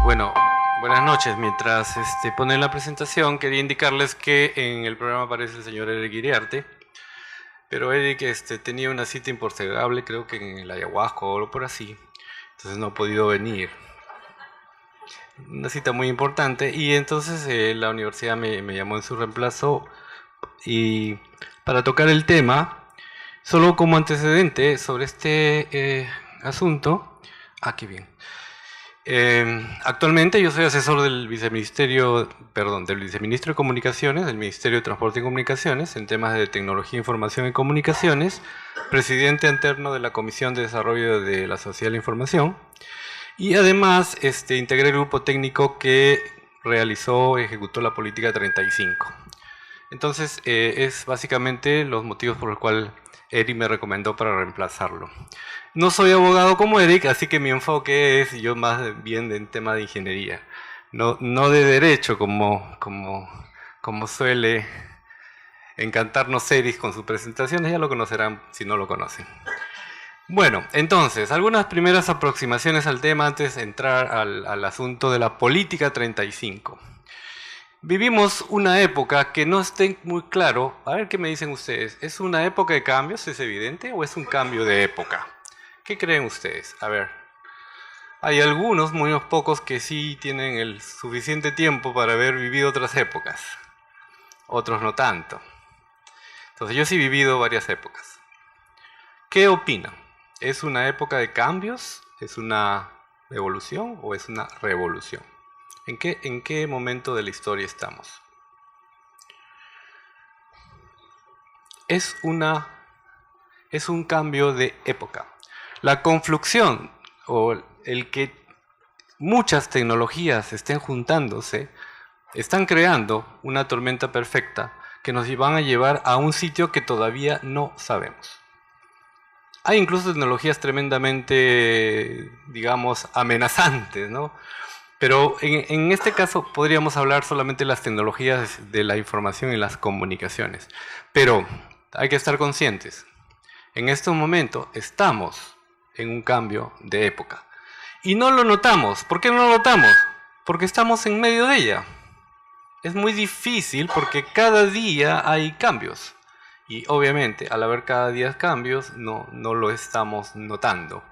Bueno, buenas noches. Mientras ponen la presentación, quería indicarles que en el programa aparece el señor Eric Iriarte, pero Eric tenía una cita impostergable, creo que en el ayahuasca o algo por así, entonces no ha podido venir. Una cita muy importante, y entonces la universidad me llamó en su reemplazo y para tocar el tema, solo como antecedente sobre este asunto. Qué bien. Actualmente yo soy asesor del viceministro de Comunicaciones, del Ministerio de Transporte y Comunicaciones, en temas de tecnología, información y comunicaciones, presidente alterno de la Comisión de Desarrollo de la Sociedad de la Información, y además integré el grupo técnico que ejecutó la política 35. Entonces, es básicamente los motivos por los cuales Eric me recomendó para reemplazarlo. No soy abogado como Eric, así que mi enfoque es yo más bien en tema de ingeniería, no de derecho como suele encantarnos Eric con sus presentaciones. Ya lo conocerán si no lo conocen. Bueno, entonces, algunas primeras aproximaciones al tema antes de entrar al asunto de la política 35. Vivimos una época que no esté muy claro, a ver qué me dicen ustedes, ¿es una época de cambios, es evidente, o es un cambio de época? ¿Qué creen ustedes? A ver, hay algunos, muy pocos, que sí tienen el suficiente tiempo para haber vivido otras épocas, otros no tanto. Entonces yo sí he vivido varias épocas. ¿Qué opinan? ¿Es una época de cambios? ¿Es una evolución o es una revolución? ¿En qué momento de la historia estamos? Es un cambio de época. La confluxión o el que muchas tecnologías estén juntándose, están creando una tormenta perfecta que nos van a llevar a un sitio que todavía no sabemos. Hay incluso tecnologías tremendamente, digamos, amenazantes, ¿no? Pero en este caso podríamos hablar solamente de las tecnologías de la información y las comunicaciones. Pero hay que estar conscientes. En este momento estamos en un cambio de época. Y no lo notamos. ¿Por qué no lo notamos? Porque estamos en medio de ella. Es muy difícil porque cada día hay cambios. Y obviamente al haber cada día cambios no lo estamos notando.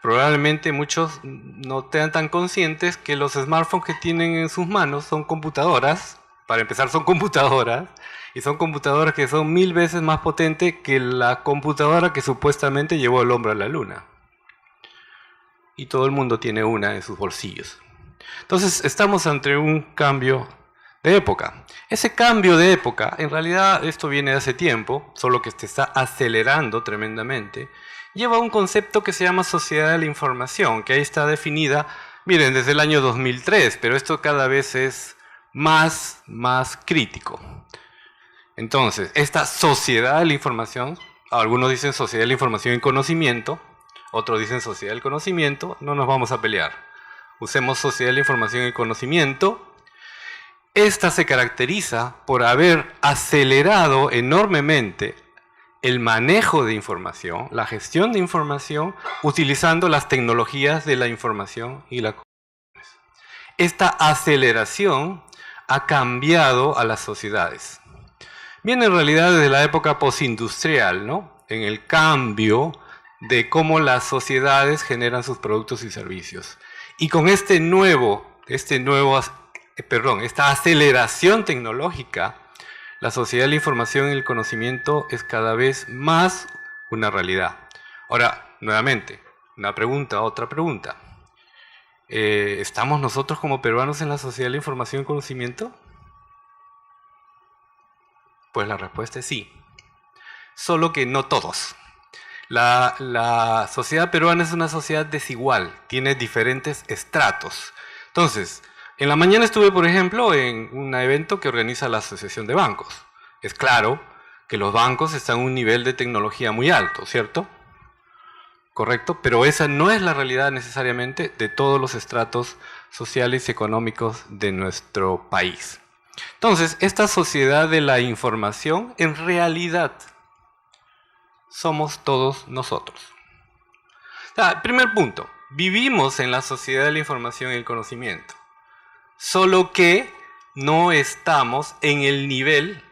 Probablemente muchos no estén tan conscientes que los smartphones que tienen en sus manos son computadoras. Para empezar, son computadoras. Y son computadoras que son 1000 veces más potentes que la computadora que supuestamente llevó al hombre a la luna. Y todo el mundo tiene una en sus bolsillos. Entonces, estamos ante un cambio de época. Ese cambio de época, en realidad, esto viene de hace tiempo, solo que se está acelerando tremendamente, lleva a un concepto que se llama sociedad de la información, que ahí está definida, miren, desde el año 2003, pero esto cada vez es más crítico. Entonces, esta sociedad de la información, algunos dicen sociedad de la información y conocimiento, otros dicen sociedad del conocimiento, no nos vamos a pelear. Usemos sociedad de la información y conocimiento. Esta se caracteriza por haber acelerado enormemente el manejo de información, la gestión de información, utilizando las tecnologías de la información y la comunicación. Esta aceleración ha cambiado a las sociedades. Viene en realidad desde la época postindustrial, ¿no? En el cambio de cómo las sociedades generan sus productos y servicios. Y con esta aceleración tecnológica, la sociedad de la información y el conocimiento es cada vez más una realidad. Ahora, nuevamente, otra pregunta. ¿Estamos nosotros como peruanos en la sociedad de la información y conocimiento? Pues la respuesta es sí. Solo que no todos. La sociedad peruana es una sociedad desigual, tiene diferentes estratos. Entonces, en la mañana estuve, por ejemplo, en un evento que organiza la Asociación de Bancos. Es claro que los bancos están en un nivel de tecnología muy alto, ¿cierto? Correcto, pero esa no es la realidad necesariamente de todos los estratos sociales y económicos de nuestro país. Entonces, esta sociedad de la información, en realidad, somos todos nosotros. Primer punto, Vivimos en la sociedad de la información y el conocimiento, solo que no estamos en el nivel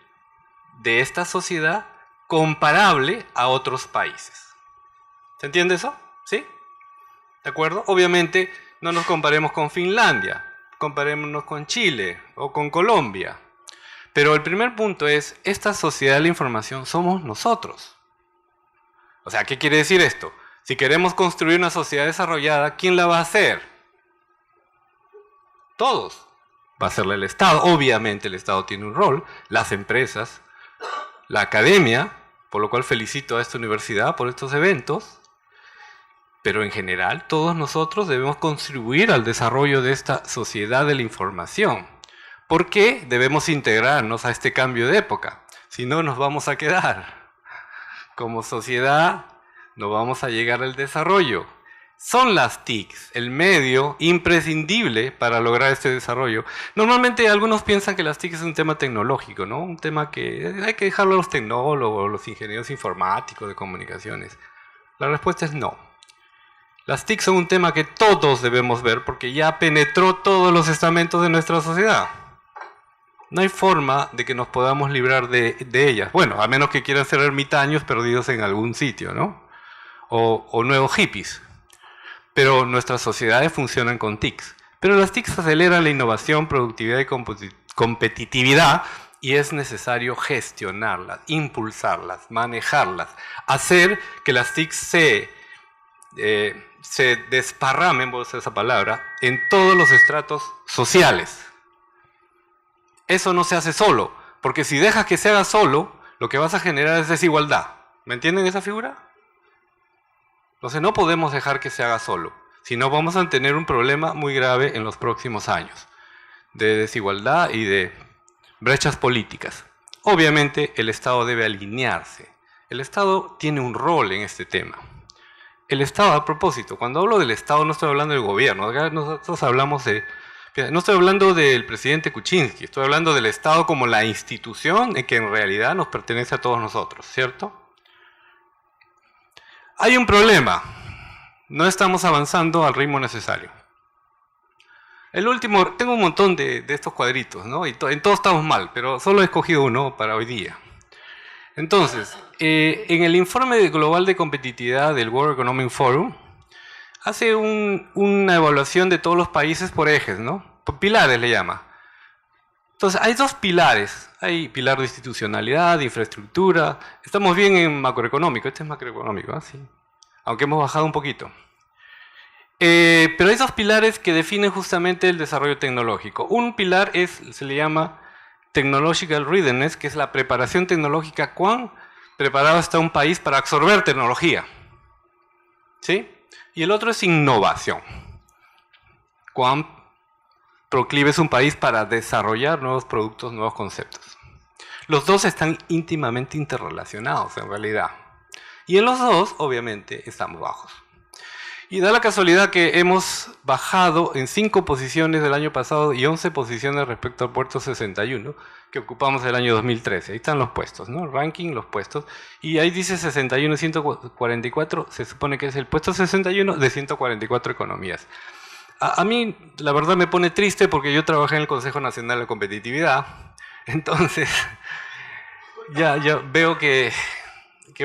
de esta sociedad comparable a otros países. ¿Se entiende eso? ¿Sí? ¿De acuerdo? Obviamente no nos comparemos con Finlandia, comparémonos con Chile o con Colombia. Pero el primer punto es, esta sociedad de la información somos nosotros. O sea, ¿qué quiere decir esto? Si queremos construir una sociedad desarrollada, ¿quién la va a hacer? Todos. Va a hacerla el Estado. Obviamente el Estado tiene un rol, las empresas, la academia, por lo cual felicito a esta universidad por estos eventos, pero en general todos nosotros debemos contribuir al desarrollo de esta sociedad de la información. ¿Por qué debemos integrarnos a este cambio de época? Si no, nos vamos a quedar. Como sociedad no vamos a llegar al desarrollo. Son las TICs el medio imprescindible para lograr este desarrollo. Normalmente algunos piensan que las TICs es un tema tecnológico, ¿no? Un tema que hay que dejarlo a los tecnólogos, los ingenieros informáticos de comunicaciones. La respuesta es no. Las TIC son un tema que todos debemos ver porque ya penetró todos los estamentos de nuestra sociedad. No hay forma de que nos podamos librar de ellas. Bueno, a menos que quieran ser ermitaños perdidos en algún sitio, ¿no? O nuevos hippies. Pero nuestras sociedades funcionan con TICs. Pero las TICs aceleran la innovación, productividad y competitividad y es necesario gestionarlas, impulsarlas, manejarlas, hacer que las TICs se desparramen, voy a usar esa palabra, en todos los estratos sociales. Eso no se hace solo, porque si dejas que se haga solo, lo que vas a generar es desigualdad. ¿Me entienden esa figura? Entonces no podemos dejar que se haga solo, si no vamos a tener un problema muy grave en los próximos años, de desigualdad y de brechas políticas. Obviamente el Estado debe alinearse. El Estado tiene un rol en este tema. El Estado, a propósito, cuando hablo del Estado no estoy hablando del gobierno, acá nosotros hablamos de... No estoy hablando del presidente Kuczynski, estoy hablando del Estado como la institución que en realidad nos pertenece a todos nosotros, ¿cierto? Hay un problema, no estamos avanzando al ritmo necesario. El último, tengo un montón de estos cuadritos, ¿no? Y en todos estamos mal, pero solo he escogido uno para hoy día. Entonces, en el informe global de competitividad del World Economic Forum, hace una evaluación de todos los países por ejes, ¿no? Por pilares le llama. Entonces, hay dos pilares. Hay pilar de institucionalidad, de infraestructura. Estamos bien en macroeconómico. Este es macroeconómico, ¿eh? Sí. Aunque hemos bajado un poquito. Pero hay dos pilares que definen justamente el desarrollo tecnológico. Un pilar se le llama Technological Readiness, que es la preparación tecnológica. ¿Cuán preparado está un país para absorber tecnología? ¿Sí? Y el otro es innovación. ¿Cuán proclive es un país para desarrollar nuevos productos, nuevos conceptos? Los dos están íntimamente interrelacionados en realidad. Y en los dos, obviamente, estamos bajos. Y da la casualidad que hemos bajado en 5 posiciones del año pasado y 11 posiciones respecto al puesto 61 que ocupamos el año 2013. Ahí están los puestos, ¿no? Ranking, los puestos. Y ahí dice 61 y 144, se supone que es el puesto 61 de 144 economías. A mí, la verdad, me pone triste porque yo trabajé en el Consejo Nacional de Competitividad. Entonces, ya veo que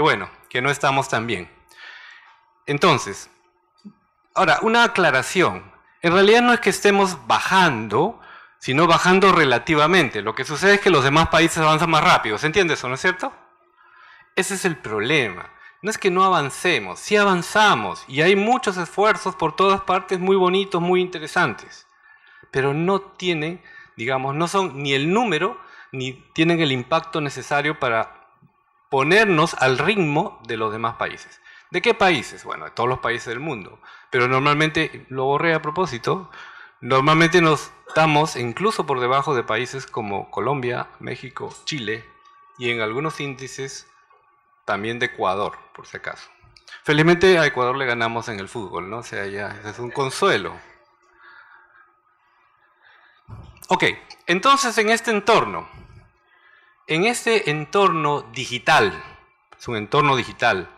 bueno, que no estamos tan bien. Entonces, ahora, una aclaración. En realidad no es que estemos bajando, sino bajando relativamente. Lo que sucede es que los demás países avanzan más rápido. ¿Se entiende eso, no es cierto? Ese es el problema. No es que no avancemos, sí avanzamos. Y hay muchos esfuerzos por todas partes muy bonitos, muy interesantes. Pero no tienen, digamos, no son ni el número, ni tienen el impacto necesario para ponernos al ritmo de los demás países. ¿De qué países? Bueno, de todos los países del mundo. Pero normalmente, lo borré a propósito, normalmente nos estamos incluso por debajo de países como Colombia, México, Chile y en algunos índices también de Ecuador, por si acaso. Felizmente a Ecuador le ganamos en el fútbol, ¿no? O sea, ya ese es un consuelo. Ok, entonces en este entorno digital, es un entorno digital,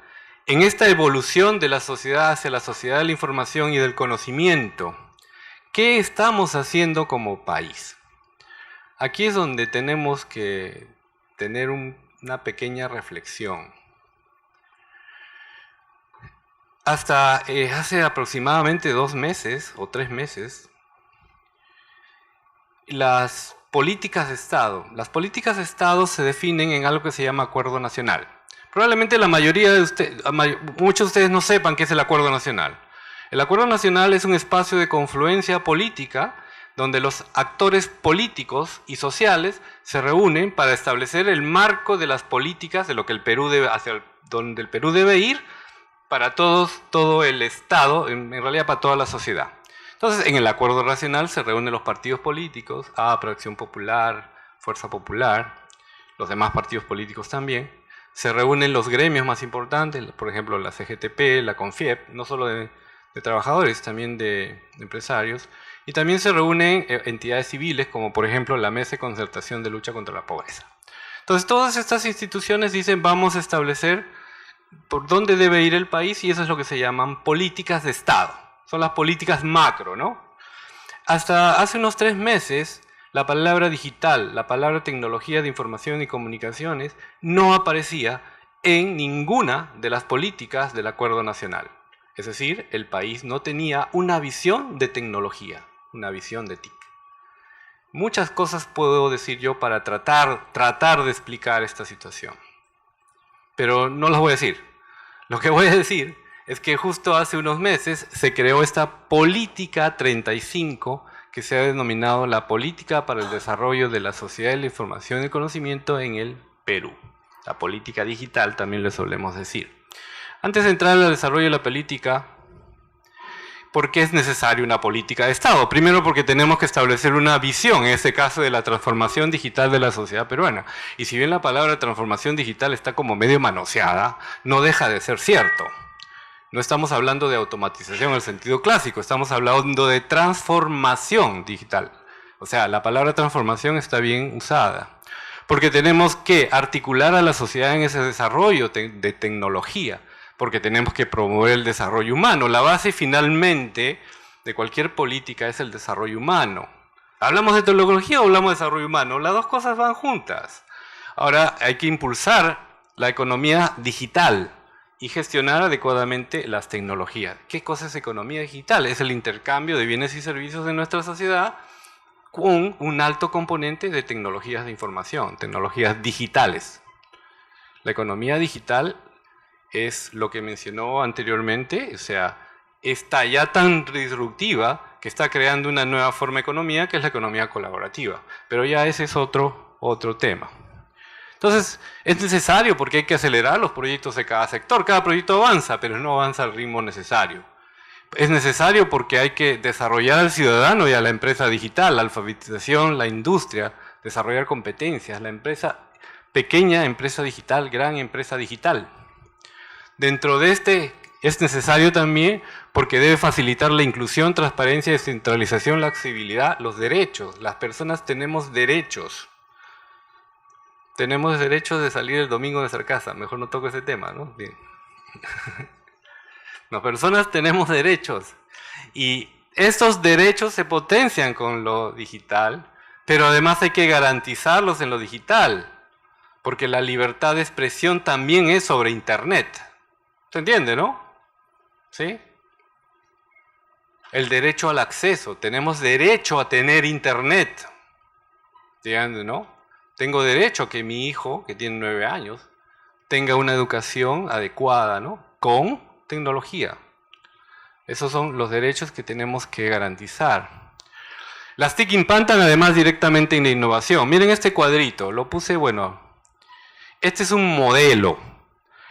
en esta evolución de la sociedad hacia la sociedad de la información y del conocimiento, ¿qué estamos haciendo como país? Aquí es donde tenemos que tener una pequeña reflexión. Hasta hace aproximadamente 2 meses o 3 meses, las políticas de Estado se definen en algo que se llama Acuerdo Nacional. Probablemente la mayoría de ustedes, muchos de ustedes no sepan qué es el Acuerdo Nacional. El Acuerdo Nacional es un espacio de confluencia política donde los actores políticos y sociales se reúnen para establecer el marco de las políticas de lo que el Perú debe, hacia donde el Perú debe ir para todo el Estado, en realidad para toda la sociedad. Entonces, en el Acuerdo Nacional se reúnen los partidos políticos, Acción Popular, Fuerza Popular, los demás partidos políticos también. Se reúnen los gremios más importantes, por ejemplo, la CGTP, la CONFIEP, no solo de trabajadores, también de empresarios. Y también se reúnen entidades civiles, como por ejemplo la Mesa de Concertación de Lucha contra la Pobreza. Entonces, todas estas instituciones dicen, vamos a establecer por dónde debe ir el país, y eso es lo que se llaman políticas de Estado. Son las políticas macro, ¿no? Hasta hace unos 3 meses, la palabra digital, la palabra tecnología de información y comunicaciones, no aparecía en ninguna de las políticas del Acuerdo Nacional. Es decir, el país no tenía una visión de tecnología, una visión de TIC. Muchas cosas puedo decir yo para tratar de explicar esta situación, pero no las voy a decir. Lo que voy a decir es que justo hace unos meses se creó esta Política 35, que se ha denominado la Política para el Desarrollo de la Sociedad de la Información y el Conocimiento en el Perú. La política digital también le solemos decir. Antes de entrar al desarrollo de la política, ¿por qué es necesaria una política de Estado? Primero, porque tenemos que establecer una visión, en este caso de la transformación digital de la sociedad peruana. Y si bien la palabra transformación digital está como medio manoseada, no deja de ser cierto. No estamos hablando de automatización en el sentido clásico, estamos hablando de transformación digital. O sea, la palabra transformación está bien usada, porque tenemos que articular a la sociedad en ese desarrollo de tecnología, porque tenemos que promover el desarrollo humano. La base finalmente de cualquier política es el desarrollo humano. ¿Hablamos de tecnología o hablamos de desarrollo humano? Las dos cosas van juntas. Ahora hay que impulsar la economía digital y gestionar adecuadamente las tecnologías. ¿Qué cosa es economía digital? Es el intercambio de bienes y servicios de nuestra sociedad con un alto componente de tecnologías de información, tecnologías digitales. La economía digital es lo que mencionó anteriormente, o sea, está ya tan disruptiva que está creando una nueva forma de economía, que es la economía colaborativa. Pero ya ese es otro tema. Entonces, es necesario porque hay que acelerar los proyectos de cada sector. Cada proyecto avanza, pero no avanza al ritmo necesario. Es necesario porque hay que desarrollar al ciudadano y a la empresa digital, la alfabetización, la industria, desarrollar competencias, la empresa, pequeña empresa digital, gran empresa digital. Dentro de este es necesario también porque debe facilitar la inclusión, transparencia, descentralización, la accesibilidad, los derechos. Las personas tenemos derechos. Tenemos derecho de salir el domingo de nuestra casa. Mejor no toco ese tema, ¿no? Bien. Las personas tenemos derechos. Y estos derechos se potencian con lo digital, pero además hay que garantizarlos en lo digital, porque la libertad de expresión también es sobre Internet. ¿Se entiende, no? ¿Sí? El derecho al acceso. Tenemos derecho a tener Internet. ¿Entiende, no? Tengo derecho a que mi hijo, que tiene 9 años, tenga una educación adecuada, ¿no? Con tecnología. Esos son los derechos que tenemos que garantizar. Las TIC impactan además directamente en la innovación. Miren este cuadrito, lo puse, bueno, este es un modelo.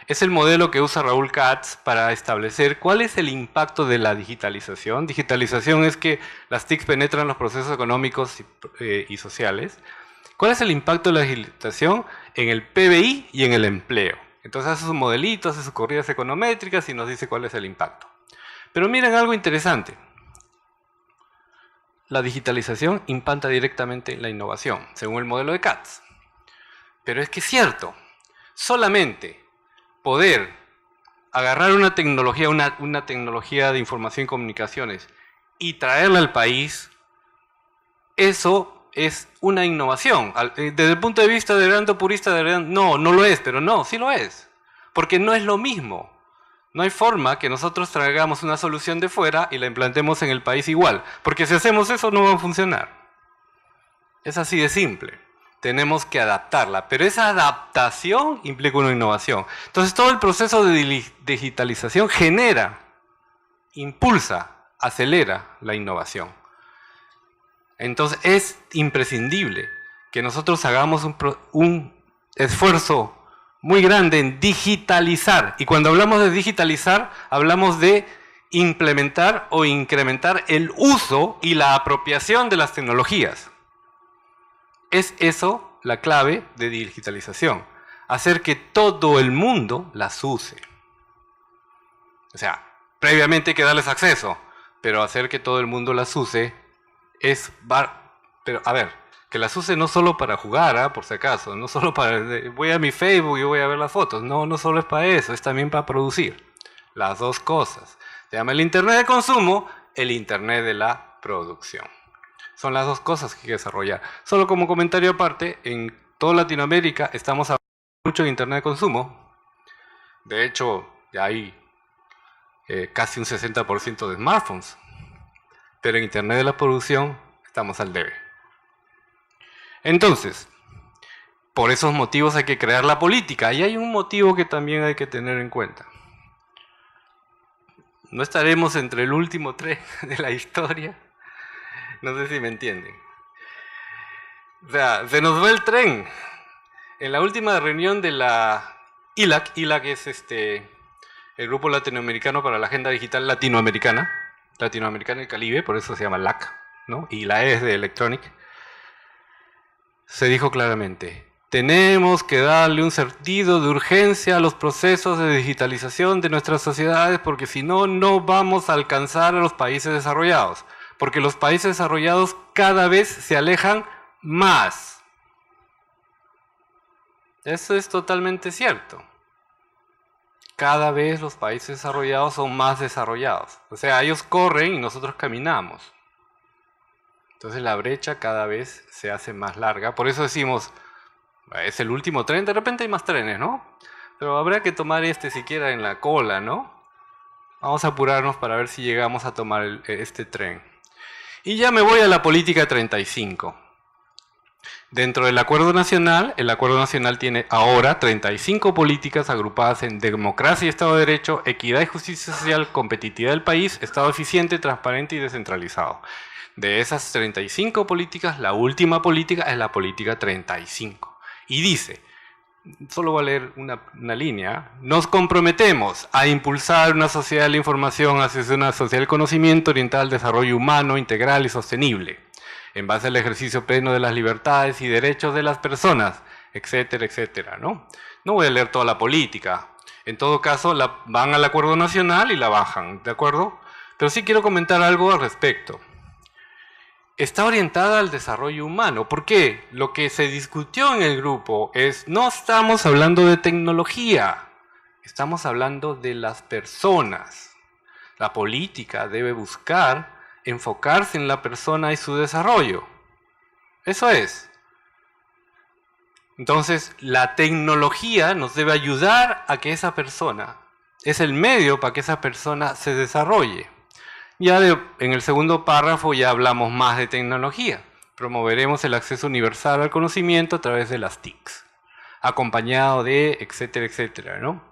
Es el modelo que usa Raúl Katz para establecer cuál es el impacto de la digitalización. Digitalización es que las TIC penetran los procesos económicos y sociales. ¿Cuál es el impacto de la digitalización en el PBI y en el empleo? Entonces hace sus modelitos, hace sus corridas econométricas y nos dice cuál es el impacto. Pero miren algo interesante. La digitalización impacta directamente en la innovación, según el modelo de Katz. Pero es que es cierto, solamente poder agarrar una tecnología, una tecnología de información y comunicaciones y traerla al país, eso es una innovación. Desde el punto de vista de Leandro purista, no lo es, pero no, sí lo es. Porque no es lo mismo. No hay forma que nosotros traigamos una solución de fuera y la implantemos en el país igual. Porque si hacemos eso no va a funcionar. Es así de simple. Tenemos que adaptarla, pero esa adaptación implica una innovación. Entonces todo el proceso de digitalización genera, impulsa, acelera la innovación. Entonces es imprescindible que nosotros hagamos un esfuerzo muy grande en digitalizar. Y cuando hablamos de digitalizar, hablamos de implementar o incrementar el uso y la apropiación de las tecnologías. Es eso la clave de digitalización. Hacer que todo el mundo las use. O sea, previamente hay que darles acceso, pero hacer que todo el mundo las use es... Pero, a ver, que las use no solo para jugar, por si acaso, no solo para... Voy a mi Facebook y voy a ver las fotos. No, no solo es para eso, es también para producir. Las dos cosas. Se llama el Internet de consumo, el Internet de la producción. Son las dos cosas que hay que desarrollar. Solo como comentario aparte, en toda Latinoamérica estamos hablando mucho de Internet de consumo. De hecho, ya hay casi un 60% de smartphones. Pero en Internet de la producción estamos al debe. Entonces, por esos motivos hay que crear la política. Y hay un motivo que también hay que tener en cuenta. No estaremos entre el último tren de la historia. No sé si me entienden. O sea, se nos va el tren. En la última reunión de la ILAC es el Grupo Latinoamericano para la Agenda Digital Latinoamericana y Caribe, por eso se llama LAC, ¿no? Y la E es de Electronic. Se dijo claramente, tenemos que darle un sentido de urgencia a los procesos de digitalización de nuestras sociedades porque si no, no vamos a alcanzar a los países desarrollados. Porque los países desarrollados cada vez se alejan más. Eso es totalmente cierto. Cada vez los países desarrollados son más desarrollados. O sea, ellos corren y nosotros caminamos. Entonces la brecha cada vez se hace más larga. Por eso decimos, es el último tren, de repente hay más trenes, ¿no? Pero habrá que tomar siquiera en la cola, ¿no? Vamos a apurarnos para ver si llegamos a tomar este tren. Y ya me voy a la política 35. Dentro del Acuerdo Nacional, el Acuerdo Nacional tiene ahora 35 políticas agrupadas en democracia y Estado de Derecho, equidad y justicia social, competitividad del país, Estado eficiente, transparente y descentralizado. De esas 35 políticas, la última política es la política 35. Y dice, solo voy a leer una línea, nos comprometemos a impulsar una sociedad de la información hacia una sociedad del conocimiento orientada al desarrollo humano, integral y sostenible, en base al ejercicio pleno de las libertades y derechos de las personas, etcétera, etcétera, ¿no? No voy a leer toda la política. En todo caso, van al Acuerdo Nacional y la bajan, ¿de acuerdo? Pero sí quiero comentar algo al respecto. Está orientada al desarrollo humano. ¿Por qué? Lo que se discutió en el grupo es, no estamos hablando de tecnología, estamos hablando de las personas. La política debe buscar enfocarse en la persona y su desarrollo. Eso es. Entonces, la tecnología nos debe ayudar a que esa persona, es el medio para que esa persona se desarrolle. Ya en el segundo párrafo ya hablamos más de tecnología. Promoveremos el acceso universal al conocimiento a través de las TICs, acompañado de etcétera, etcétera, ¿no?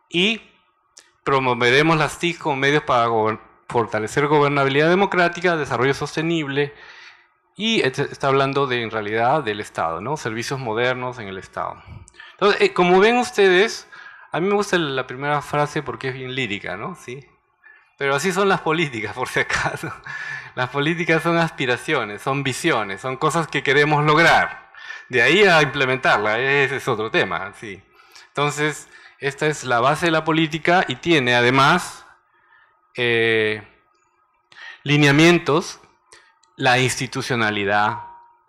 Y promoveremos las TICs como medios para fortalecer gobernabilidad democrática, desarrollo sostenible, y está hablando en realidad del Estado, ¿no? Servicios modernos en el Estado. Entonces, como ven ustedes, a mí me gusta la primera frase porque es bien lírica, ¿no? ¿Sí? Pero así son las políticas, por si acaso. Las políticas son aspiraciones, son visiones, son cosas que queremos lograr. De ahí a implementarla, ese es otro tema, ¿sí? Entonces, esta es la base de la política y tiene además lineamientos, la institucionalidad.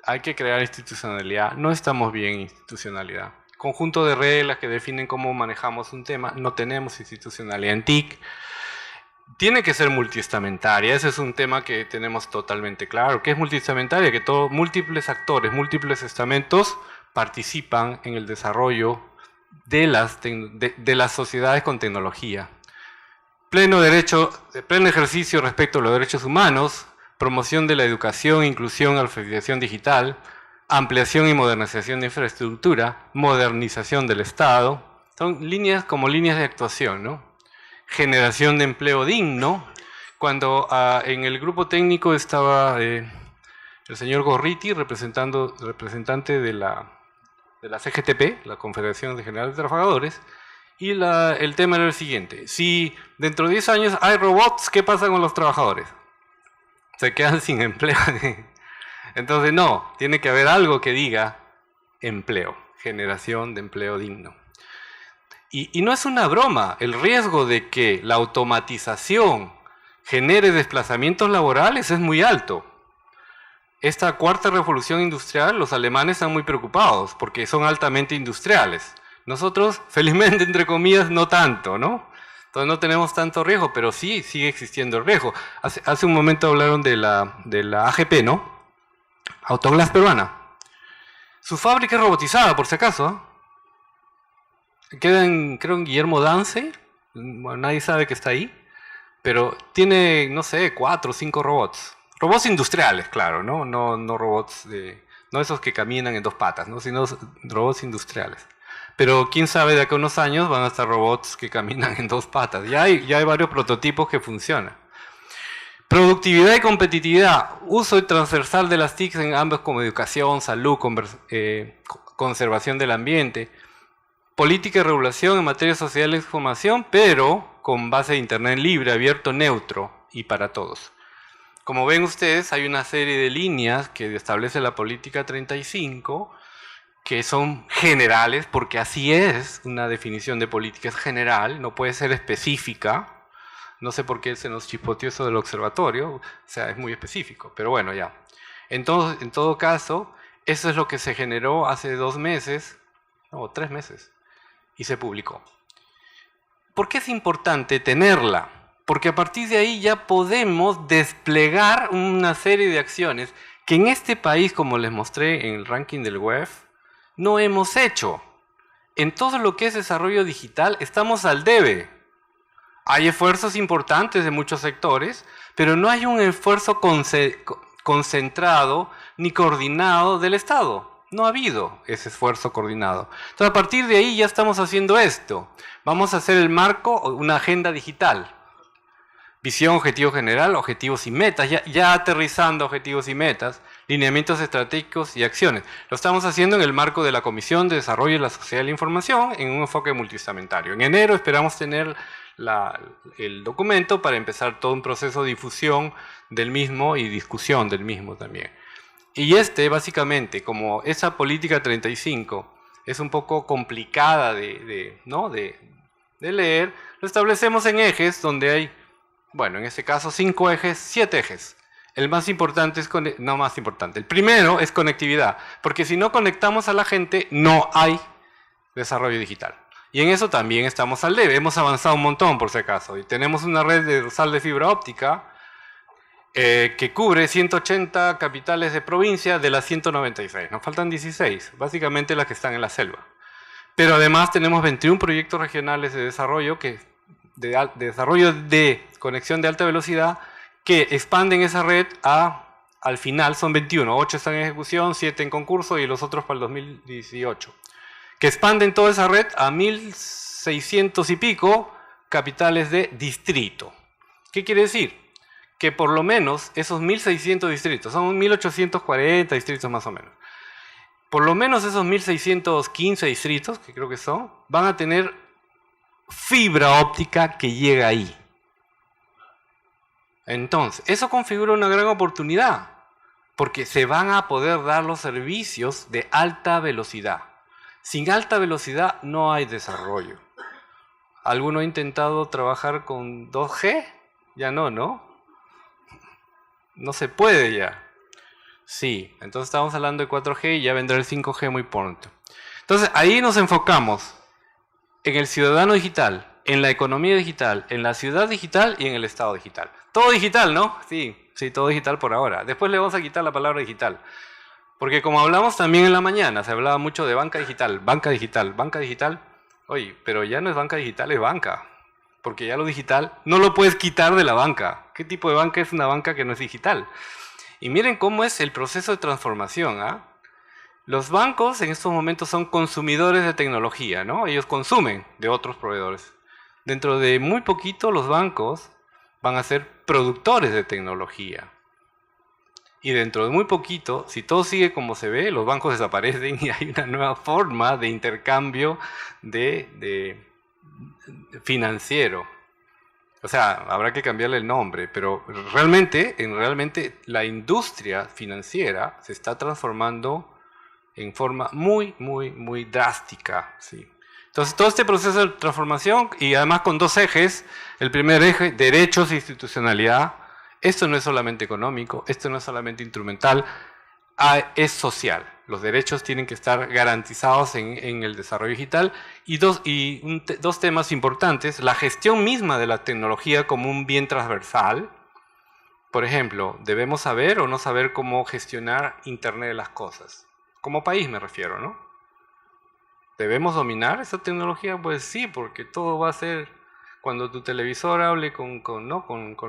Hay que crear institucionalidad. No estamos bien en institucionalidad. conjunto de reglas que definen cómo manejamos un tema. No tenemos institucionalidad en TIC. Tiene que ser multiestamentaria, ese es un tema que tenemos totalmente claro. ¿Qué es multiestamentaria? Que múltiples actores, múltiples estamentos participan en el desarrollo de las sociedades con tecnología. Pleno ejercicio respecto a los derechos humanos, promoción de la educación, inclusión, alfabetización digital, ampliación y modernización de infraestructura, modernización del Estado. Son líneas como líneas de actuación, ¿no? Generación de empleo digno. Cuando en el grupo técnico estaba el señor Gorriti, representante de la CGTP, la Confederación General de Trabajadores, y el tema era el siguiente: si dentro de 10 años hay robots, ¿qué pasa con los trabajadores? Se quedan sin empleo. Entonces no, tiene que haber algo que diga empleo, generación de empleo digno. Y no es una broma, el riesgo de que la automatización genere desplazamientos laborales es muy alto. Esta cuarta revolución industrial, los alemanes están muy preocupados porque son altamente industriales. Nosotros, felizmente, entre comillas, no tanto, ¿no? Entonces no tenemos tanto riesgo, pero sí sigue existiendo el riesgo. Hace un momento hablaron de la AGP, ¿no? Autoglass peruana. Su fábrica es robotizada, por si acaso, ¿eh? Queda creo en Guillermo Dance, bueno, nadie sabe que está ahí, pero tiene, no sé, 4 o 5 robots. Robots industriales, claro, ¿no? No robots no esos que caminan en 2 patas, ¿no? Sino robots industriales. Pero quién sabe, de acá a unos años van a estar robots que caminan en 2 patas. Ya hay varios prototipos que funcionan. Productividad y competitividad. Uso transversal de las TIC en ambos como educación, salud, conservación del ambiente. Política y regulación en materia social e información, pero con base de Internet libre, abierto, neutro y para todos. Como ven ustedes, hay una serie de líneas que establece la política 35 que son generales, porque así es, una definición de política es general, no puede ser específica. No sé por qué se nos chispoteó eso del observatorio, o sea, es muy específico, pero bueno, ya. En todo caso, eso es lo que se generó hace 2 meses, no, 3 meses, y se publicó. ¿Por qué es importante tenerla? Porque a partir de ahí ya podemos desplegar una serie de acciones que en este país, como les mostré en el ranking del web, no hemos hecho. En todo lo que es desarrollo digital estamos al debe. Hay esfuerzos importantes de muchos sectores, pero no hay un esfuerzo concentrado ni coordinado del Estado. No ha habido ese esfuerzo coordinado. Entonces, a partir de ahí ya estamos haciendo esto. Vamos a hacer el marco, una agenda digital. Visión, objetivo general, objetivos y metas. Ya aterrizando objetivos y metas, lineamientos estratégicos y acciones. Lo estamos haciendo en el marco de la Comisión de Desarrollo de la Sociedad de la Información en un enfoque multiestamentario. En enero esperamos tener el documento para empezar todo un proceso de difusión del mismo y discusión del mismo también. Y básicamente, como esa política 35 es un poco complicada de leer, lo establecemos en ejes donde hay, bueno, en este caso 5 ejes, 7 ejes. El más importante el primero es conectividad, porque si no conectamos a la gente, no hay desarrollo digital. Y en eso también estamos al debe, hemos avanzado un montón por si acaso, y tenemos una red de dorsal de fibra óptica que cubre 180 capitales de provincia de las 196. Nos faltan 16, básicamente las que están en la selva. Pero además tenemos 21 proyectos regionales de desarrollo, de desarrollo de conexión de alta velocidad, que expanden esa red al final son 21. 8 están en ejecución, 7 en concurso y los otros para el 2018. Que expanden toda esa red a 1.600 y pico capitales de distrito. ¿Qué quiere decir? Que por lo menos esos 1.600 distritos, son 1.840 distritos más o menos, por lo menos esos 1.615 distritos, que creo que son, van a tener fibra óptica que llega ahí. Entonces, eso configura una gran oportunidad, porque se van a poder dar los servicios de alta velocidad. Sin alta velocidad no hay desarrollo. ¿Alguno ha intentado trabajar con 2G? Ya no, ¿no? No se puede ya. Sí, entonces estamos hablando de 4G y ya vendrá el 5G muy pronto. Entonces, ahí nos enfocamos en el ciudadano digital, en la economía digital, en la ciudad digital y en el Estado digital. Todo digital, ¿no? Sí, sí, todo digital por ahora. Después le vamos a quitar la palabra digital. Porque como hablamos también en la mañana, se hablaba mucho de banca digital, banca digital, banca digital. Oye, pero ya no es banca digital, es banca. Porque ya lo digital no lo puedes quitar de la banca. ¿Qué tipo de banca es una banca que no es digital? Y miren cómo es el proceso de transformación, ¿ah? Los bancos en estos momentos son consumidores de tecnología, ¿no? Ellos consumen de otros proveedores. Dentro de muy poquito los bancos van a ser productores de tecnología. Y dentro de muy poquito, si todo sigue como se ve, los bancos desaparecen y hay una nueva forma de intercambio financiero. O sea, habrá que cambiarle el nombre, pero realmente la industria financiera se está transformando en forma muy, muy, muy drástica, ¿sí? Entonces, todo este proceso de transformación, y además con dos ejes, el primer eje, derechos e institucionalidad. Esto no es solamente económico, esto no es solamente instrumental, es social. Los derechos tienen que estar garantizados en el desarrollo digital. Y dos temas importantes, la gestión misma de la tecnología como un bien transversal. Por ejemplo, debemos saber o no saber cómo gestionar Internet de las cosas. Como país me refiero, ¿no? ¿Debemos dominar esa tecnología? Pues sí, porque todo va a ser... Cuando tu televisor hable con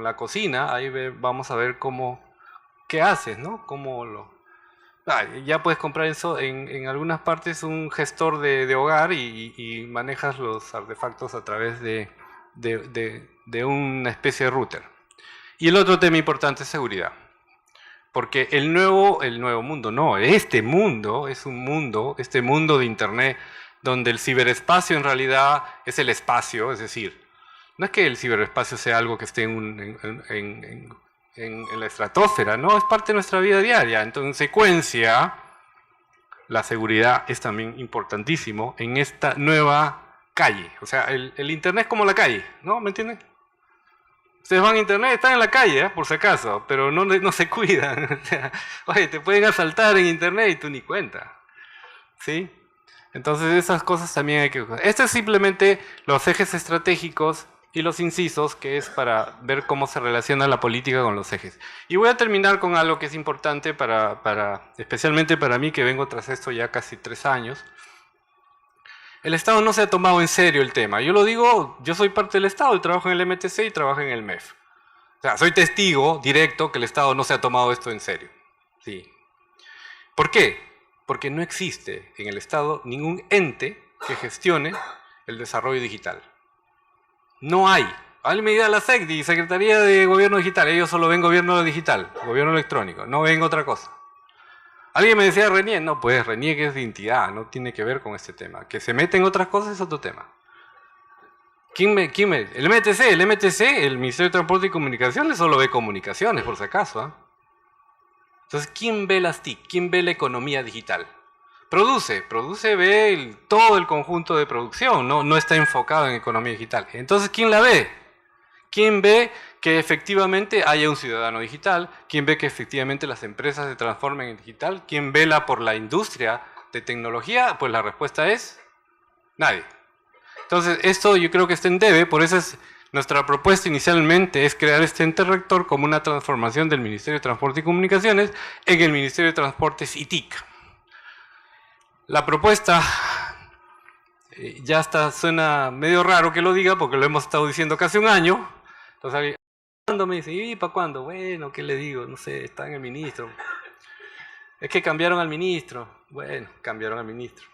la cocina, ahí vamos a ver qué haces, ¿no? Ya puedes comprar eso en algunas partes, un gestor de hogar y manejas los artefactos a través de una especie de router. Y el otro tema importante es seguridad. Porque el nuevo mundo, no, este mundo es un mundo, este mundo de Internet, donde el ciberespacio en realidad es el espacio, es decir, no es que el ciberespacio sea algo que esté en la estratosfera, no, es parte de nuestra vida diaria. En consecuencia, la seguridad es también importantísimo en esta nueva calle. O sea, el Internet es como la calle, ¿no? ¿Me entienden? Ustedes van a Internet, están en la calle, por si acaso, pero no se cuidan. O sea, oye, te pueden asaltar en Internet y tú ni cuenta, ¿sí? Entonces esas cosas también hay que... Este es simplemente los ejes estratégicos y los incisos, que es para ver cómo se relaciona la política con los ejes. Y voy a terminar con algo que es importante especialmente para mí, que vengo tras esto ya casi 3 años. El Estado no se ha tomado en serio el tema. Yo lo digo, yo soy parte del Estado, y trabajo en el MTC y trabajo en el MEF. O sea, soy testigo directo que el Estado no se ha tomado esto en serio. Sí. ¿Por qué? Porque no existe en el Estado ningún ente que gestione el desarrollo digital. No hay. Alguien me dirá la SECDI, Secretaría de Gobierno Digital. Ellos solo ven gobierno digital, gobierno electrónico. No ven otra cosa. Alguien me decía RENIEC. No, pues RENIEC es de entidad, no tiene que ver con este tema. Que se mete en otras cosas es otro tema. El MTC, el Ministerio de Transporte y Comunicaciones, solo ve comunicaciones, por si acaso, ¿eh? Entonces, ¿quién ve las TIC? ¿Quién ve la economía digital? Ve todo el conjunto de producción, no está enfocado en economía digital. Entonces, ¿quién la ve? ¿Quién ve que efectivamente haya un ciudadano digital? ¿Quién ve que efectivamente las empresas se transformen en digital? ¿Quién vela por la industria de tecnología? Pues la respuesta es nadie. Entonces, esto yo creo que está en debe, por eso nuestra propuesta inicialmente es crear este ente rector como una transformación del Ministerio de Transporte y Comunicaciones en el Ministerio de Transportes y TIC. La propuesta suena medio raro que lo diga porque lo hemos estado diciendo casi un año. Entonces, ¿cuándo? Me dice, ¿y para cuándo? Bueno, ¿qué le digo? No sé, está en el ministro. Es que cambiaron al ministro. Bueno, cambiaron al ministro.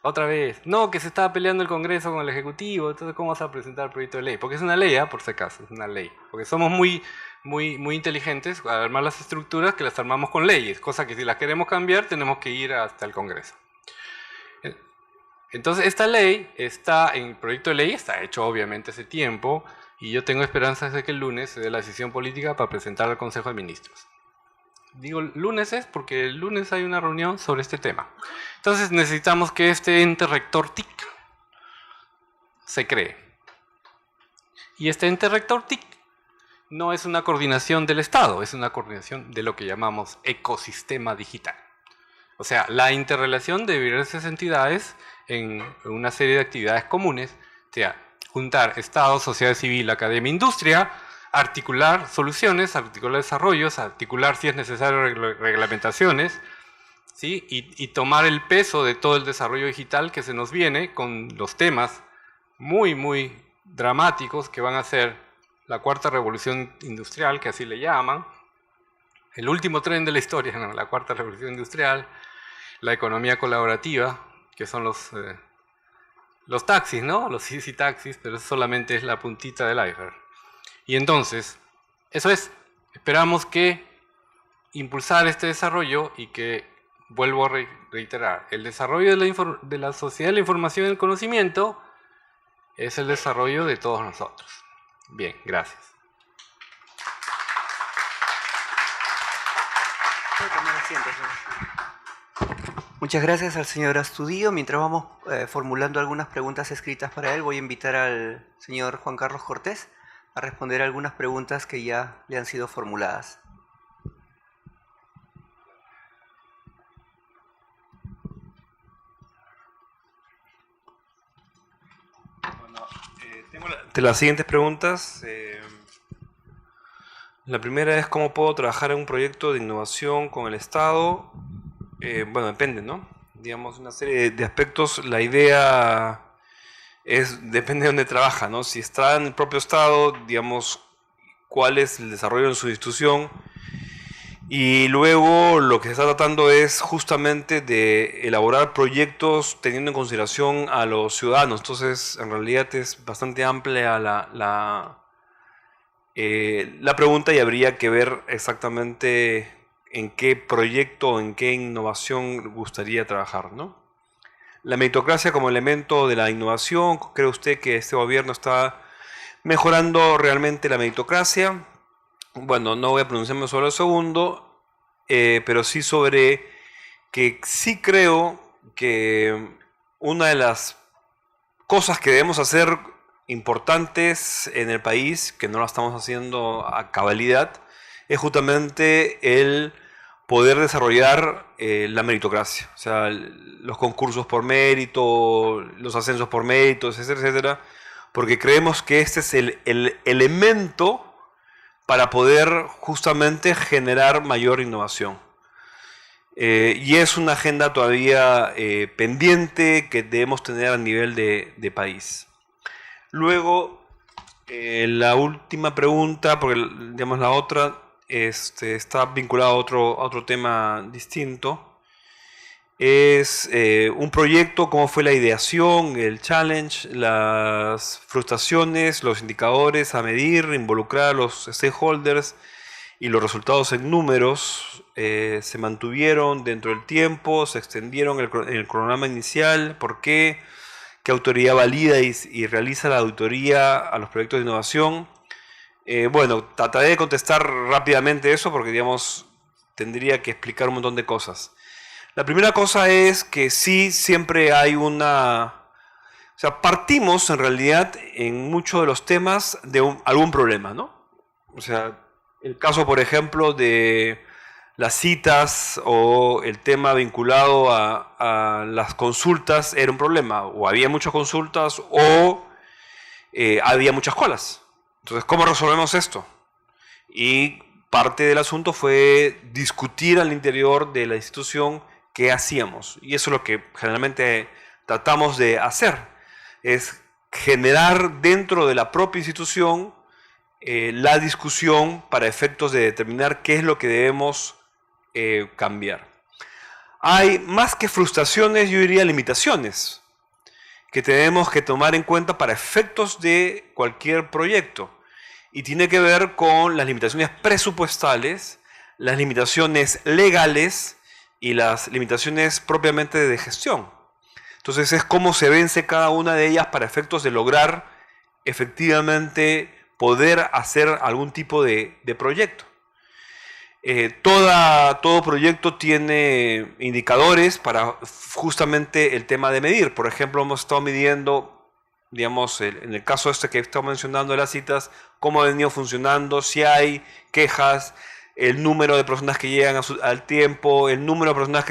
Otra vez. No, que se estaba peleando el Congreso con el Ejecutivo. Entonces, ¿cómo vas a presentar el proyecto de ley? Porque es una ley, por si acaso, es una ley. Porque somos muy inteligentes al armar las estructuras, que las armamos con leyes. Cosa que si las queremos cambiar, tenemos que ir hasta el Congreso. Entonces, esta ley el proyecto de ley está hecho obviamente hace tiempo, y yo tengo esperanzas de que el lunes se dé la decisión política para presentar al Consejo de Ministros. Digo lunes es porque el lunes hay una reunión sobre este tema. Entonces necesitamos que este ente rector TIC se cree. Y este ente rector TIC no es una coordinación del Estado, es una coordinación de lo que llamamos ecosistema digital. O sea, la interrelación de diversas entidades en una serie de actividades comunes, o sea, juntar Estado, sociedad civil, academia, industria, articular soluciones, articular desarrollos, articular si es necesario reglamentaciones, ¿sí? Y tomar el peso de todo el desarrollo digital que se nos viene con los temas muy, muy dramáticos que van a ser la cuarta revolución industrial, que así le llaman, el último tren de la historia, ¿no? La cuarta revolución industrial, la economía colaborativa, que son los taxis, ¿no? Los easy taxis, pero eso solamente es la puntita del iceberg. Y entonces, eso es, esperamos que impulsar este desarrollo y que, vuelvo a reiterar, el desarrollo de la sociedad de la información y el conocimiento es el desarrollo de todos nosotros. Bien, gracias. Muchas gracias al señor Astudillo. Mientras vamos formulando algunas preguntas escritas para él, voy a invitar al señor Juan Carlos Cortés a responder algunas preguntas que ya le han sido formuladas. Bueno, tengo las siguientes preguntas. La primera es cómo puedo trabajar en un proyecto de innovación con el Estado. Bueno, depende, ¿no? Digamos, una serie de aspectos. La idea depende de dónde trabaja, ¿no? Si está en el propio Estado, digamos, cuál es el desarrollo en su institución. Y luego lo que se está tratando es justamente de elaborar proyectos teniendo en consideración a los ciudadanos. Entonces, en realidad es bastante amplia la pregunta y habría que ver exactamente en qué proyecto, en qué innovación gustaría trabajar, ¿no? La meritocracia como elemento de la innovación, ¿cree usted que este gobierno está mejorando realmente la meritocracia? Bueno, no voy a pronunciarme sobre el segundo, pero sí sobre que sí creo que una de las cosas que debemos hacer importantes en el país, que no la estamos haciendo a cabalidad, es justamente el poder desarrollar la meritocracia. O sea, los concursos por mérito, los ascensos por méritos, etcétera, etcétera, porque creemos que este es el elemento para poder justamente generar mayor innovación. Y es una agenda todavía pendiente que debemos tener a nivel de país. Luego, la última pregunta, porque digamos la otra está vinculada a otro tema distinto, es un proyecto, cómo fue la ideación, el challenge, las frustraciones, los indicadores a medir, involucrar a los stakeholders y los resultados en números se mantuvieron dentro del tiempo, se extendieron en el cronograma inicial. ¿Por qué? ¿Qué autoridad valida y realiza la auditoría a los proyectos de innovación? Bueno, trataré de contestar rápidamente eso porque, digamos, tendría que explicar un montón de cosas. La primera cosa es que sí, siempre hay una... O sea, partimos en realidad en muchos de los temas de algún problema, ¿no? O sea, el caso, por ejemplo, de las citas o el tema vinculado a las consultas era un problema. O había muchas consultas o había muchas colas. Entonces, ¿cómo resolvemos esto? Y parte del asunto fue discutir al interior de la institución qué hacíamos. Y eso es lo que generalmente tratamos de hacer. Es generar dentro de la propia institución la discusión para efectos de determinar qué es lo que debemos cambiar. Hay más que frustraciones, yo diría limitaciones, que tenemos que tomar en cuenta para efectos de cualquier proyecto. Y tiene que ver con las limitaciones presupuestales, las limitaciones legales y las limitaciones propiamente de gestión. Entonces es cómo se vence cada una de ellas para efectos de lograr efectivamente poder hacer algún tipo de proyecto. Todo proyecto tiene indicadores para justamente el tema de medir. Por ejemplo, hemos estado midiendo, digamos, en el caso que estamos mencionando de las citas, cómo ha venido funcionando, si hay quejas, el número de personas que llegan al tiempo, el número de personas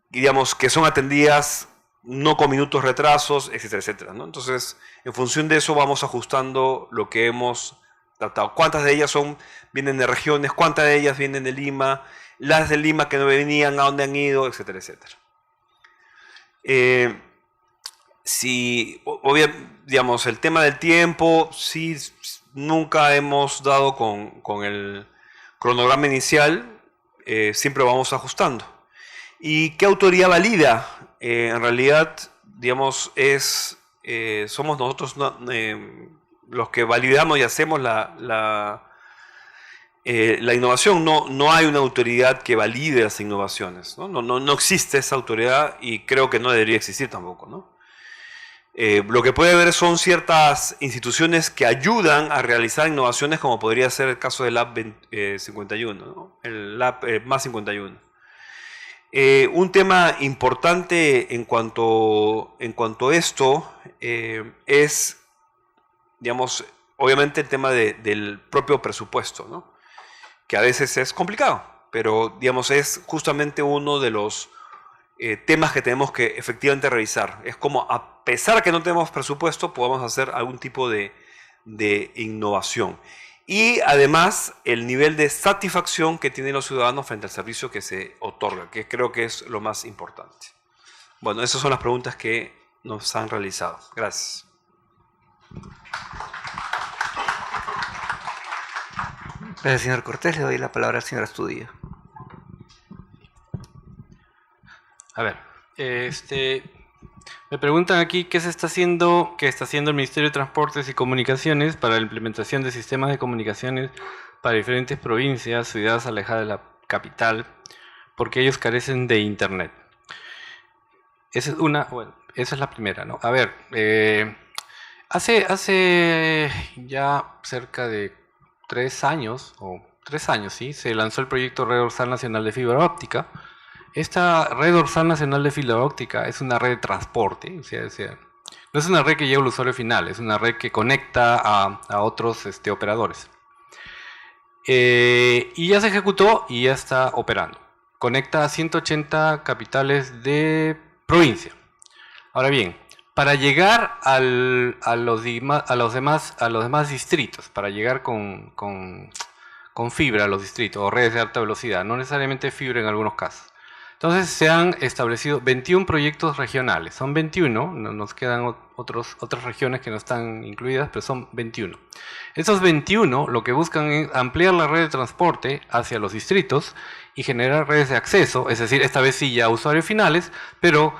digamos, que son atendidas no con minutos retrasos, etcétera, etcétera, ¿no? Entonces, en función de eso vamos ajustando lo que hemos tratado. ¿Cuántas de ellas vienen de regiones? ¿Cuántas de ellas vienen de Lima? Las de Lima que no venían, ¿a dónde han ido? Etcétera, etcétera. Digamos, el tema del tiempo, sí, nunca hemos dado con el cronograma inicial, siempre vamos ajustando. ¿Y qué autoridad valida? En realidad, digamos, somos nosotros los que validamos y hacemos la innovación. No hay una autoridad que valide las innovaciones, ¿no? No existe esa autoridad y creo que no debería existir tampoco, ¿no? Lo que puede haber son ciertas instituciones que ayudan a realizar innovaciones, como podría ser el caso del Lab 51, ¿no? El Lab más 51. Un tema importante en cuanto a esto es, digamos, obviamente el tema del propio presupuesto, ¿no? Que a veces es complicado, pero digamos es justamente uno de los temas que tenemos que efectivamente revisar. Es como, a pesar de que no tenemos presupuesto, podemos hacer algún tipo de innovación. Y además, el nivel de satisfacción que tienen los ciudadanos frente al servicio que se otorga, que creo que es lo más importante. Bueno, esas son las preguntas que nos han realizado. Gracias. Gracias, señor Cortés. Le doy la palabra al señor Astudillo. A ver, me preguntan aquí qué está haciendo el Ministerio de Transportes y Comunicaciones para la implementación de sistemas de comunicaciones para diferentes provincias, ciudades alejadas de la capital, porque ellos carecen de internet. Esa es la primera, ¿no? A ver, hace ya cerca de 3 años, sí, se lanzó el proyecto Red Dorsal Nacional de Fibra Óptica. Esta red dorsal nacional de fibra óptica es una red de transporte, o sea, no es una red que llega al usuario final, es una red que conecta a otros operadores. Y ya se ejecutó y ya está operando. Conecta a 180 capitales de provincia. Ahora bien, para llegar a los demás distritos, para llegar con fibra a los distritos o redes de alta velocidad, no necesariamente fibra en algunos casos. Entonces se han establecido 21 proyectos regionales, son 21, nos quedan otras regiones que no están incluidas, pero son 21. Esos 21 lo que buscan es ampliar la red de transporte hacia los distritos y generar redes de acceso, es decir, esta vez sí ya usuarios finales, pero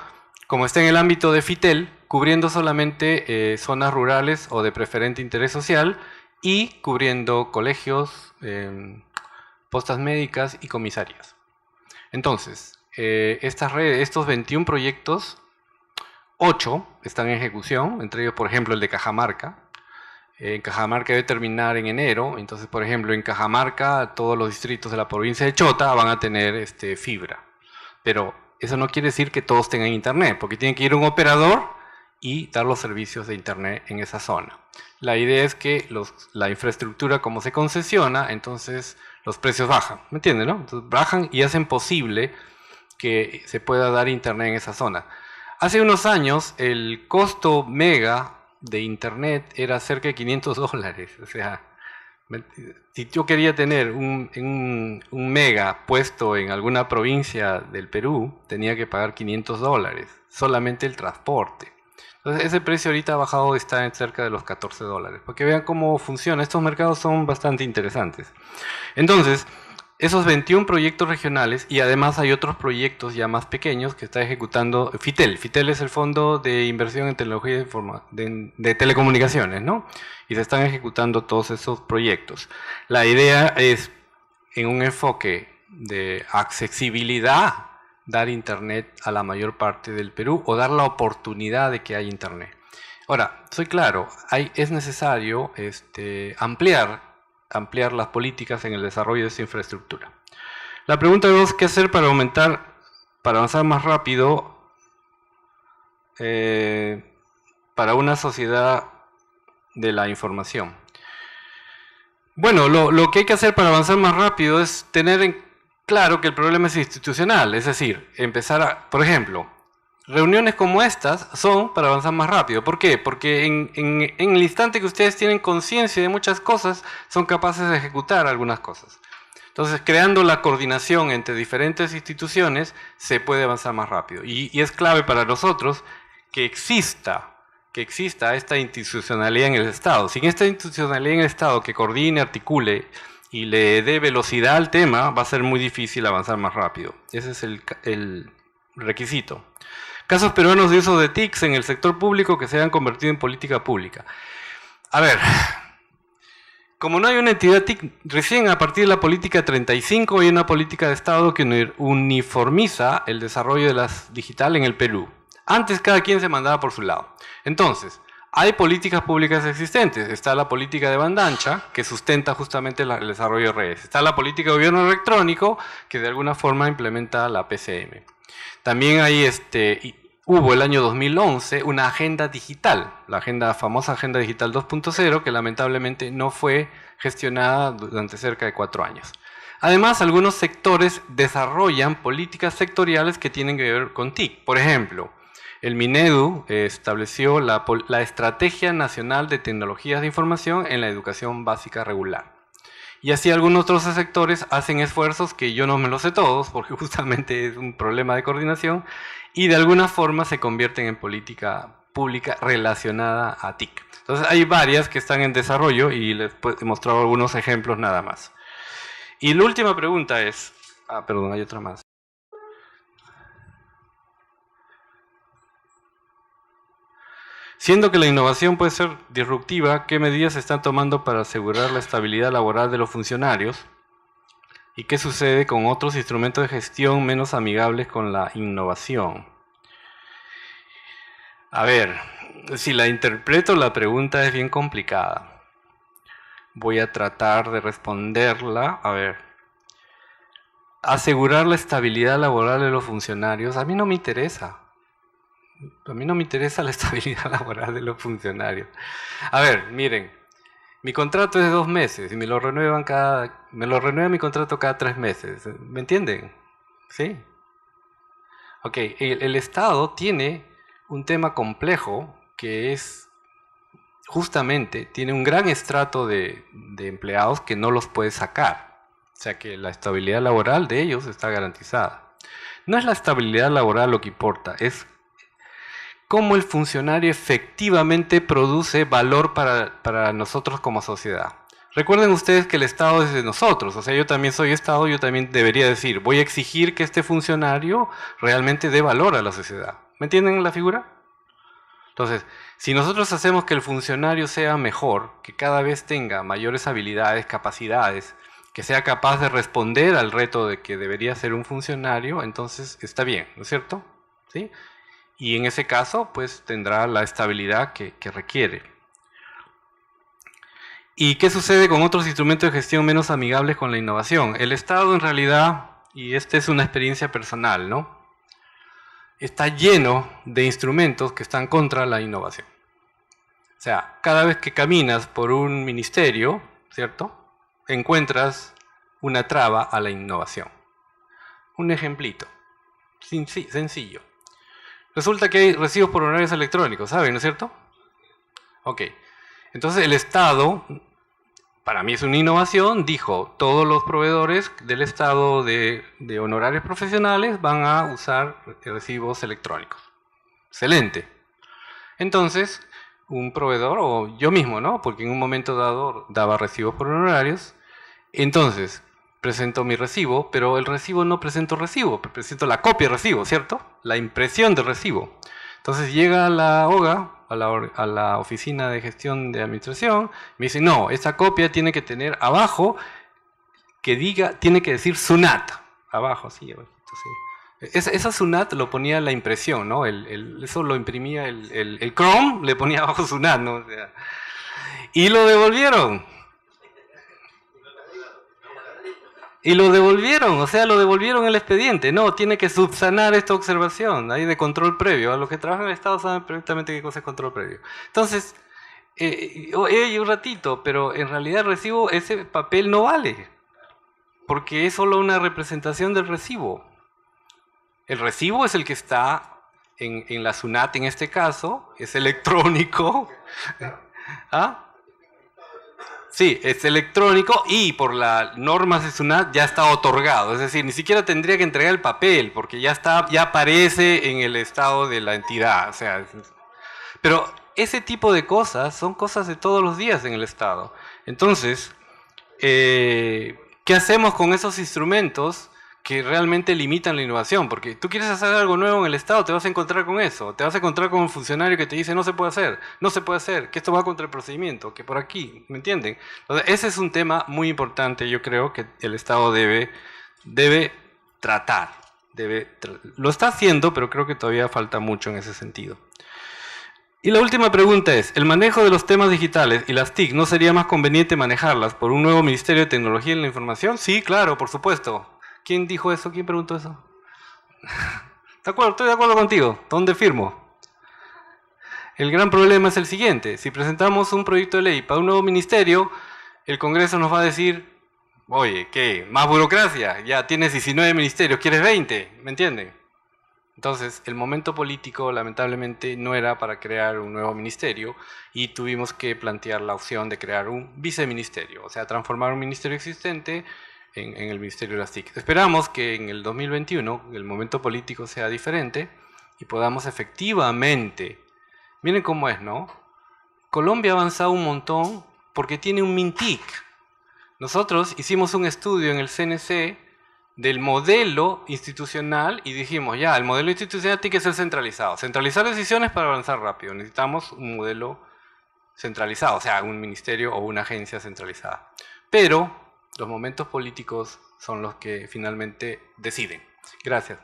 como está en el ámbito de FITEL, cubriendo solamente zonas rurales o de preferente interés social y cubriendo colegios, postas médicas y comisarías. Entonces, estos 21 proyectos, 8 están en ejecución, entre ellos, por ejemplo, el de Cajamarca. En Cajamarca debe terminar en enero, entonces, por ejemplo, en Cajamarca todos los distritos de la provincia de Chota van a tener fibra. Pero eso no quiere decir que todos tengan internet, porque tiene que ir un operador y dar los servicios de internet en esa zona. La idea es que la infraestructura, como se concesiona, entonces los precios bajan, ¿me entienden, no? Entonces bajan y hacen posible que se pueda dar internet en esa zona. Hace unos años el costo mega de internet era cerca de $500, o sea, si yo quería tener un mega puesto en alguna provincia del Perú, tenía que pagar $500, solamente el transporte. Entonces ese precio ahorita ha bajado, está en cerca de los $14, para que vean cómo funciona. Estos mercados son bastante interesantes. Entonces, esos 21 proyectos regionales, y además hay otros proyectos ya más pequeños que está ejecutando FITEL. FITEL es el Fondo de Inversión en Tecnología de Telecomunicaciones, ¿no? Y se están ejecutando todos esos proyectos. La idea es, en un enfoque de accesibilidad, dar internet a la mayor parte del Perú o dar la oportunidad de que haya internet. Ahora, soy claro, es necesario ampliar las políticas en el desarrollo de esa infraestructura. La pregunta es qué hacer para avanzar más rápido para una sociedad de la información. Bueno, lo que hay que hacer para avanzar más rápido es tener en claro que el problema es institucional, es decir, empezar a, por ejemplo, reuniones como estas son para avanzar más rápido. ¿Por qué? Porque en el instante que ustedes tienen conciencia de muchas cosas, son capaces de ejecutar algunas cosas. Entonces, creando la coordinación entre diferentes instituciones, se puede avanzar más rápido. Y es clave para nosotros que exista esta institucionalidad en el Estado. Sin esta institucionalidad en el Estado que coordine, articule y le dé velocidad al tema, va a ser muy difícil avanzar más rápido. Ese es el requisito. Casos peruanos de uso de TICs en el sector público que se hayan convertido en política pública. A ver, como no hay una entidad TIC, recién a partir de la política 35 hay una política de Estado que uniformiza el desarrollo de las digital en el Perú. Antes cada quien se mandaba por su lado. Entonces, hay políticas públicas existentes. Está la política de banda ancha, que sustenta justamente el desarrollo de redes. Está la política de gobierno electrónico, que de alguna forma implementa la PCM. También hay hubo el año 2011 una agenda digital, la famosa Agenda Digital 2.0, que lamentablemente no fue gestionada durante cerca de 4 años. Además, algunos sectores desarrollan políticas sectoriales que tienen que ver con TIC. Por ejemplo, el Minedu estableció la Estrategia Nacional de Tecnologías de Información en la Educación Básica Regular. Y así algunos otros sectores hacen esfuerzos que yo no me los sé todos, porque justamente es un problema de coordinación, y de alguna forma se convierten en política pública relacionada a TIC. Entonces hay varias que están en desarrollo y les he mostrado algunos ejemplos nada más. Y la última pregunta es... perdón, hay otra más. Siendo que la innovación puede ser disruptiva, ¿qué medidas se están tomando para asegurar la estabilidad laboral de los funcionarios? ¿Y qué sucede con otros instrumentos de gestión menos amigables con la innovación? A ver, si la interpreto, la pregunta es bien complicada. Voy a tratar de responderla. A ver, asegurar la estabilidad laboral de los funcionarios, a mí no me interesa. A mí no me interesa la estabilidad laboral de los funcionarios. A ver, miren, mi contrato es de 2 meses y me lo renuevan mi contrato cada 3 meses. ¿Me entienden? ¿Sí? Ok, el Estado tiene un tema complejo que es, justamente, tiene un gran estrato de empleados que no los puede sacar. O sea que la estabilidad laboral de ellos está garantizada. No es la estabilidad laboral lo que importa, es cómo el funcionario efectivamente produce valor para nosotros como sociedad. Recuerden ustedes que el Estado es de nosotros, o sea, yo también soy Estado, yo también debería decir, voy a exigir que este funcionario realmente dé valor a la sociedad. ¿Me entienden la figura? Entonces, si nosotros hacemos que el funcionario sea mejor, que cada vez tenga mayores habilidades, capacidades, que sea capaz de responder al reto de que debería ser un funcionario, entonces está bien, ¿no es cierto? ¿Sí? Y en ese caso, pues tendrá la estabilidad que requiere. ¿Y qué sucede con otros instrumentos de gestión menos amigables con la innovación? El Estado en realidad, y esta es una experiencia personal, ¿no?, está lleno de instrumentos que están contra la innovación. O sea, cada vez que caminas por un ministerio, ¿cierto?, encuentras una traba a la innovación. Un ejemplito, sencillo. Resulta que hay recibos por honorarios electrónicos, ¿saben, no es cierto? Ok. Entonces el Estado, para mí es una innovación, dijo, todos los proveedores del Estado de honorarios profesionales van a usar recibos electrónicos. Excelente. Entonces, un proveedor, o yo mismo, ¿no?, porque en un momento dado daba recibos por honorarios, entonces presento mi recibo, pero el recibo no presento recibo, presento la copia de recibo, ¿cierto? La impresión de recibo. Entonces llega la OGA, a la Oficina de Gestión de Administración, me dice, no, esta copia tiene que tener abajo, que diga, tiene que decir SUNAT, abajo, así, abajito, sí. Esa SUNAT lo ponía la impresión, ¿no? Eso lo imprimía el Chrome, le ponía abajo SUNAT, ¿no? O sea, y lo devolvieron. Y lo devolvieron, o sea, lo devolvieron el expediente. No, tiene que subsanar esta observación, ahí de control previo. A los que trabajan en el Estado saben perfectamente qué cosa es control previo. Entonces, un ratito, pero en realidad el recibo, ese papel no vale, porque es solo una representación del recibo. El recibo es el que está en la SUNAT en este caso, es electrónico. ¿Ah? Sí, es electrónico y por las normas de SUNAT ya está otorgado, es decir, ni siquiera tendría que entregar el papel porque ya está, ya aparece en el estado de la entidad, o sea, pero ese tipo de cosas son cosas de todos los días en el estado. Entonces, ¿qué hacemos con esos instrumentos que realmente limitan la innovación? Porque tú quieres hacer algo nuevo en el Estado, te vas a encontrar con eso. Te vas a encontrar con un funcionario que te dice no se puede hacer, no se puede hacer, que esto va contra el procedimiento, que por aquí, ¿me entienden? Entonces, ese es un tema muy importante, yo creo que el Estado debe tratar. Lo está haciendo, pero creo que todavía falta mucho en ese sentido. Y la última pregunta es, ¿el manejo de los temas digitales y las TIC no sería más conveniente manejarlas por un nuevo Ministerio de Tecnología y la Información? Sí, claro, por supuesto. ¿Quién dijo eso? ¿Quién preguntó eso? ¿De acuerdo? Estoy de acuerdo contigo. ¿Dónde firmo? El gran problema es el siguiente. Si presentamos un proyecto de ley para un nuevo ministerio, el Congreso nos va a decir, oye, ¿qué? ¿Más burocracia? Ya tienes 19 ministerios, ¿quieres 20? ¿Me entienden? Entonces, el momento político, lamentablemente, no era para crear un nuevo ministerio y tuvimos que plantear la opción de crear un viceministerio, o sea, transformar un ministerio existente en el Ministerio de las TIC. Esperamos que en el 2021 el momento político sea diferente y podamos efectivamente, miren cómo es, ¿no? Colombia ha avanzado un montón porque tiene un MINTIC. Nosotros hicimos un estudio en el CNC del modelo institucional y dijimos, ya, el modelo institucional tiene que ser centralizado. Centralizar decisiones para avanzar rápido. Necesitamos un modelo centralizado, o sea, un ministerio o una agencia centralizada. Pero los momentos políticos son los que finalmente deciden. Gracias.